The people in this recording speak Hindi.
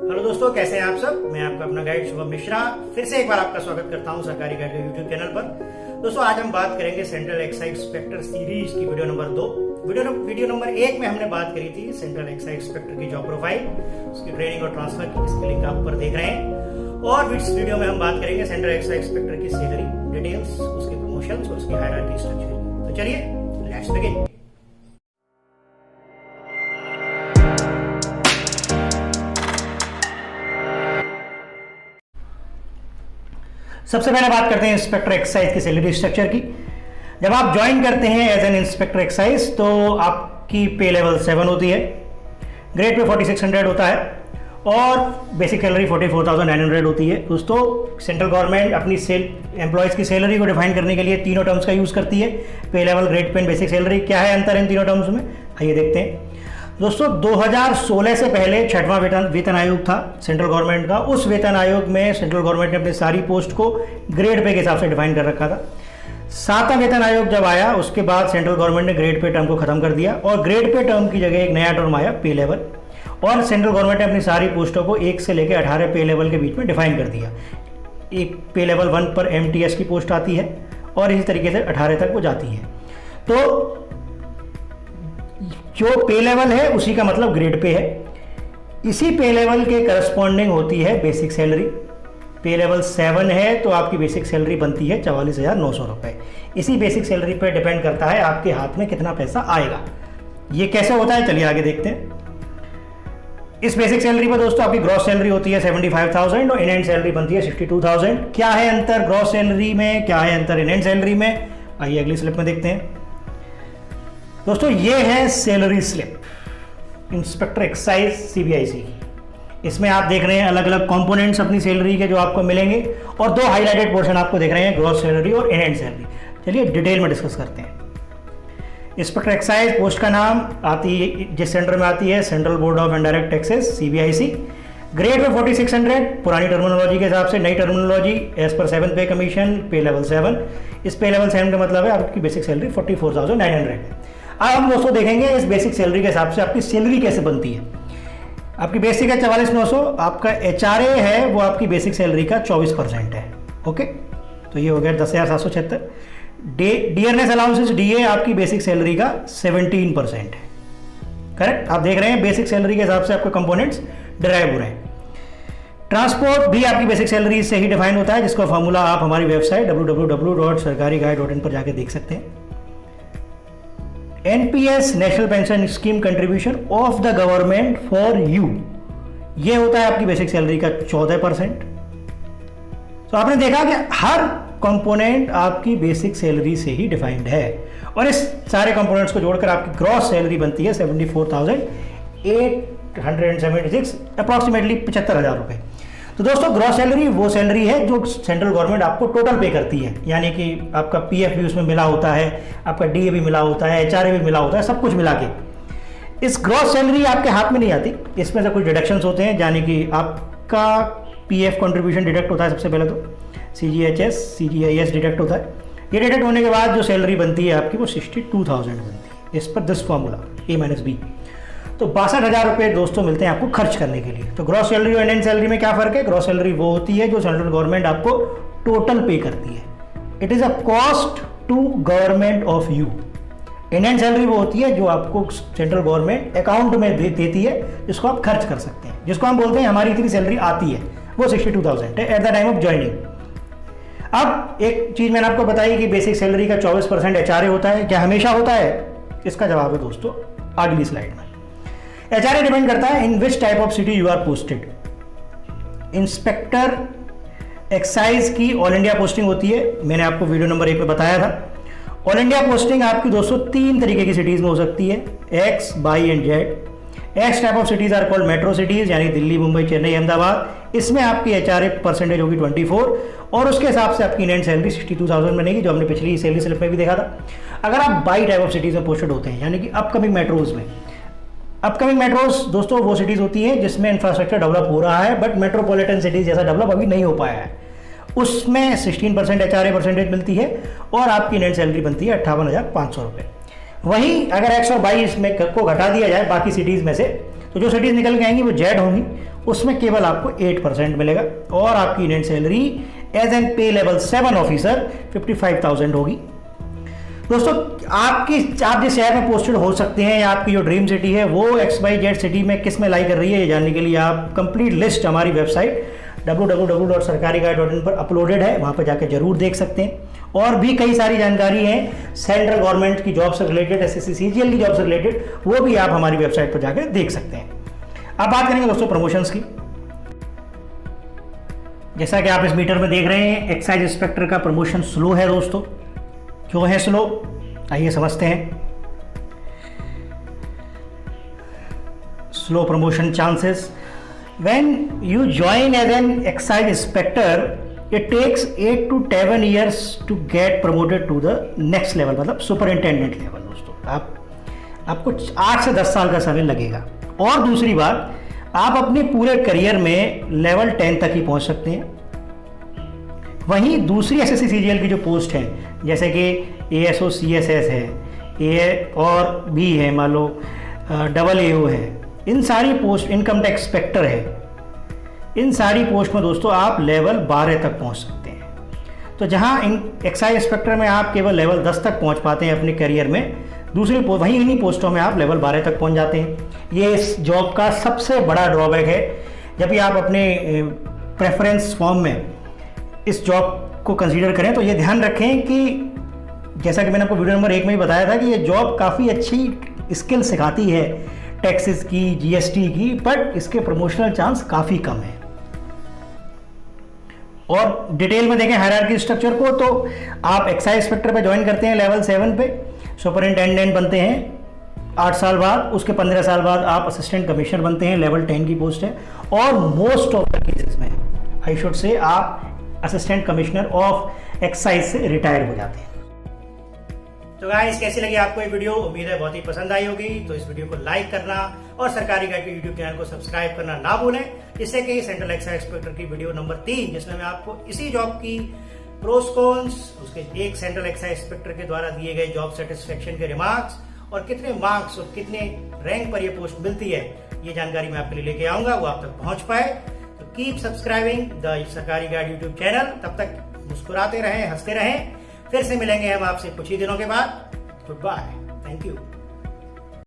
हेलो दोस्तों, कैसे हैं आप सब। मैं आपका अपना गाइड शुभम मिश्रा फिर से एक बार आपका स्वागत करता हूं सरकारी गाइड के यूट्यूब चैनल पर। दोस्तों आज हम बात करेंगे सेंट्रल एक्साइज इंस्पेक्टर सीरीज की वीडियो नंबर 2। वीडियो नंबर 1 में हमने बात करी थी सेंट्रल एक्साइज इंस्पेक्टर की जॉब प्रोफाइल, उसकी ट्रेनिंग और ट्रांसफर की, इसकी लिंक आप ऊपर देख रहे हैं। और इस वीडियो में हम बात करेंगे सेंट्रल एक्साइज इंस्पेक्टर की सैलरी डिटेल्स, उसके प्रमोशन और उसकी हायरार्की स्ट्रक्चर। तो चलिए लेट्स बिगिन। सबसे पहले बात करते हैं इंस्पेक्टर एक्साइज की सैलरी स्ट्रक्चर की। जब आप ज्वाइन करते हैं एज एन इंस्पेक्टर एक्साइज तो आपकी पे लेवल 7 होती है, ग्रेड पे 4600 होता है और बेसिक सैलरी 44,900 होती है। दोस्तों सेंट्रल गवर्नमेंट अपनी एम्प्लॉयज़ की सैलरी को डिफाइन करने के लिए तीनों टर्म्स का यूज़ करती है, पे level, grade pay, basic salary. क्या है अंतर इन तीनों टर्म्स में, आइए देखते हैं। दोस्तों 2016 से पहले 6वां वेतन आयोग था सेंट्रल गवर्नमेंट का। उस वेतन आयोग में सेंट्रल गवर्नमेंट ने अपनी सारी पोस्ट को ग्रेड पे के हिसाब से डिफाइन कर रखा था। 7वां वेतन आयोग जब आया उसके बाद सेंट्रल गवर्नमेंट ने ग्रेड पे टर्म को खत्म कर दिया और ग्रेड पे टर्म की जगह एक नया टर्म आया पे लेवल। और सेंट्रल गवर्नमेंट ने अपनी सारी पोस्टों को 1 से लेकर 18 पे लेवल के बीच में डिफाइन कर दिया। एक पे लेवल 1 पर MTS की पोस्ट आती है और इसी तरीके से 18 तक वो जाती है। तो जो पे लेवल है उसी का मतलब ग्रेड पे है। इसी पे लेवल के करस्पॉन्डिंग होती है बेसिक सैलरी। पे लेवल 7 है तो आपकी बेसिक सैलरी बनती है 44,900 रुपये। इसी बेसिक सैलरी पर डिपेंड करता है आपके हाथ में कितना पैसा आएगा। ये कैसे होता है चलिए आगे देखते हैं। इस बेसिक सैलरी पर दोस्तों आपकी ग्रॉस सैलरी होती है 75,000 और इन हैंड सैलरी बनती है 62,000। क्या है अंतर ग्रॉस सैलरी में, क्या है अंतर इन हैंड सैलरी में, आइए अगली स्लिप में देखते हैं। दोस्तों ये है salary slip inspector excise CBIC। इसमें आप देख रहे हैं अलग अलग कंपोनेंट्स अपनी सैलरी के जो आपको मिलेंगे और 2 हाईलाइटेड पोर्शन आपको देख रहे हैं, ग्रॉस सैलरी और इन हैंड सैलरी। चलिए डिटेल में डिस्कस करते हैं। इंस्पेक्टर एक्साइज पोस्ट का नाम आती है जिस सेंटर में आती है central board of indirect taxes CBIC। Grade pay 4600, पुरानी टर्मिनोलॉजी के हिसाब से, नई टर्मिनोलॉजी एज पर 7th पे कमीशन, पे लेवल 7। इस पे लेवल 7 का मतलब है आपकी बेसिक सैलरी 44,900 है। अब हम दोस्तों देखेंगे इस बेसिक सैलरी के हिसाब से आपकी सैलरी कैसे बनती है। आपकी बेसिक है 44,900, आपका HRA है वो आपकी बेसिक सैलरी का 24% है। ओके, तो ये हो गया 10,776। डियरनेस अलाउंसेस DA आपकी बेसिक सैलरी का 17% है। करेक्ट, आप देख रहे हैं बेसिक सैलरी के हिसाब से आपके कंपोनेंट्स डिराइव हो रहे हैं। ट्रांसपोर्ट भी आपकी बेसिक सैलरी से ही डिफाइन होता है, जिसका फॉर्मूला आप हमारी वेबसाइट www.sarkariguide.in पर जाके देख सकते हैं। NPS national pension scheme contribution of the government for you, ये होता है आपकी बेसिक सैलरी का 14%। तो आपने देखा कि हर कंपोनेंट आपकी बेसिक सैलरी से ही डिफाइंड है और इस सारे कंपोनेंट्स को जोड़कर आपकी ग्रॉस सैलरी बनती है 74,876, अप्रॉक्सीमेटली 75,000 रुपये। तो दोस्तों ग्रॉस सैलरी वो सैलरी है जो सेंट्रल गवर्नमेंट आपको टोटल पे करती है, यानी कि आपका PF भी उसमें मिला होता है, आपका DA भी मिला होता है, HRA भी मिला होता है, सब कुछ मिला के इस ग्रॉस सैलरी आपके हाथ में नहीं आती। इसमें से कुछ डिडक्शंस होते हैं, यानी कि आपका PF कंट्रीब्यूशन डिडक्ट होता है सबसे पहले, तो CGHS CGIS डिडक्ट होता है। ये डिडक्ट होने के बाद जो सैलरी बनती है आपकी वो 62,000 बनती है। इस पर दिस फॉर्मूला A-B, तो 62,000 रुपये दोस्तों मिलते हैं आपको खर्च करने के लिए। तो ग्रॉस सैलरी और इन सैलरी में क्या फ़र्क है। ग्रॉस सैलरी वो होती है जो सेंट्रल गवर्नमेंट आपको टोटल पे करती है, it is a cost to government of you. इन सैलरी वो होती है जो आपको सेंट्रल गवर्नमेंट अकाउंट में देती है, जिसको आप खर्च कर सकते हैं, जिसको हम बोलते हैं हमारी इतनी सैलरी आती है, वो 62,000 है at the time of joining. अब एक चीज़ मैंने आपको बताई कि बेसिक सैलरी का 24% HRA होता है। क्या हमेशा होता है, इसका जवाब है दोस्तों अगली स्लाइड में। HRA डिपेंड करता है in which type of city you are posted. Inspector excise की ऑल इंडिया पोस्टिंग होती है, मैंने आपको वीडियो नंबर 1 में बताया था। ऑल इंडिया पोस्टिंग आपकी दोस्तों 3 तरीके की सिटीज़ में हो सकती है, X, Y and Z। X type of cities are called metro cities, यानी दिल्ली, मुंबई, चेन्नई, अहमदाबाद। इसमें आपकी HRA परसेंटेज होगी 24 और उसके हिसाब से आपकी इन सैलरी 62,000 बनेगी, जो हमने पिछली सैलरी स्लिप में भी देखा था। अगर आप बाई टाइप ऑफ सिटीज़ में पोस्टेड होते हैं, यानी कि अपकमिंग मेट्रोज में, अपकमिंग मेट्रोज दोस्तों वो सिटीज़ होती हैं जिसमें इंफ्रास्ट्रक्चर डेवलप हो रहा है बट मेट्रोपॉलिटन सिटीज़ जैसा डेवलप अभी नहीं हो पाया है, उसमें 16% HRA परसेंटेज मिलती है और आपकी नेट सैलरी बनती है 58,500 रुपये। वहीं अगर X और Y इसमें को घटा दिया जाए बाकी सिटीज़ में से, तो जो सिटीज निकल के आएंगी वो जेड होंगी, उसमें केवल आपको 8% मिलेगा और आपकी इंडियन सैलरी एज एन पे लेवल 7 ऑफिसर 55,000 होगी। दोस्तों आप जिस शहर में पोस्टेड हो सकते हैं या आपकी जो ड्रीम सिटी है वो XYZ सिटी में किस में लाई कर रही है, ये जानने के लिए आप कंप्लीट लिस्ट हमारी वेबसाइट www.sarkariguide.in पर अपलोडेड है, वहाँ पर जाकर जरूर देख सकते हैं। और भी कई सारी जानकारी है सेंट्रल गवर्नमेंट की जॉब से रिलेटेड, SSC CGL की जॉब से रिलेटेड, वो भी आप हमारी वेबसाइट पर जाकर देख सकते हैं। अब बात करेंगे दोस्तों प्रमोशंस की। जैसा कि आप इस मीटर में देख रहे हैं, एक्साइज इंस्पेक्टर का प्रमोशन स्लो है दोस्तों। क्यों है स्लो, आइए समझते हैं। Slow promotion chances, when you join as an excise inspector it takes 8 to 10 years to get promoted to the next level, मतलब सुपरिंटेंडेंट लेवल। दोस्तों आपको 8 से 10 साल का समय लगेगा। और दूसरी बात, आप अपने पूरे करियर में लेवल 10 तक ही पहुंच सकते हैं। वहीं दूसरी SSC CGL की जो पोस्ट है, जैसे कि ASO CSS है, A और B है, मान लो AAO है, इन सारी पोस्ट, इनकम टैक्स इंस्पेक्टर है, इन सारी पोस्ट में दोस्तों आप लेवल 12 तक पहुंच सकते हैं। तो जहां एक्साइज इंस्पेक्टर में आप केवल लेवल 10 तक पहुंच पाते हैं अपने करियर में, दूसरी वहीं इन्हीं पोस्टों में आप लेवल 12 तक पहुंच जाते हैं। ये इस जॉब का सबसे बड़ा ड्रॉबैक है। जब भी आप अपने प्रेफरेंस फॉर्म में इस जॉब को कंसीडर करें तो ये ध्यान रखें कि जैसा कि मैंने आपको वीडियो नंबर 1 में ही बताया था कि ये जॉब काफ़ी अच्छी स्किल सिखाती है टैक्सेस की, GST की, बट इसके प्रमोशनल चांस काफ़ी कम है। और डिटेल में देखें हायरार्की स्ट्रक्चर को, तो आप एक्साइज इंस्पेक्टर पे ज्वाइन करते हैं लेवल 7 पे, सुपरिंटेंडेंट बनते हैं 8 साल बाद, उसके 15 साल बाद आप असिस्टेंट कमिश्नर बनते हैं, लेवल 10 की पोस्ट है। और मोस्ट ऑफ द केसेस में आई शुड से आप असिस्टेंट कमिश्नर ऑफ एक्साइज से रिटायर हो जाते हैं। तो गाइस कैसी लगी आपको ये वीडियो, उम्मीद है बहुत ही पसंद आई होगी। तो इस वीडियो को लाइक करना और सरकारी गाइड के यूट्यूब चैनल को सब्सक्राइब करना ना भूलें, जिससे कि सेंट्रल एक्साइज इंस्पेक्टर की वीडियो नंबर 3, जिसमें मैं आपको इसी जॉब की प्रोस कॉन्स, उसके एक सेंट्रल एक्साइज इंस्पेक्टर के द्वारा दिए गए जॉब सेटिस्फेक्शन के रिमार्क्स और कितने मार्क्स और कितने रैंक पर यह पोस्ट मिलती है, ये जानकारी मैं आपके लिए लेके आऊंगा, वो आप तक पहुंच पाए। तो कीप सब्सक्राइबिंग द सरकारी गाइड यूट्यूब चैनल। तब तक मुस्कुराते रहें, हंसते रहें। फिर से मिलेंगे हम आपसे कुछ ही दिनों के बाद। Goodbye, thank you.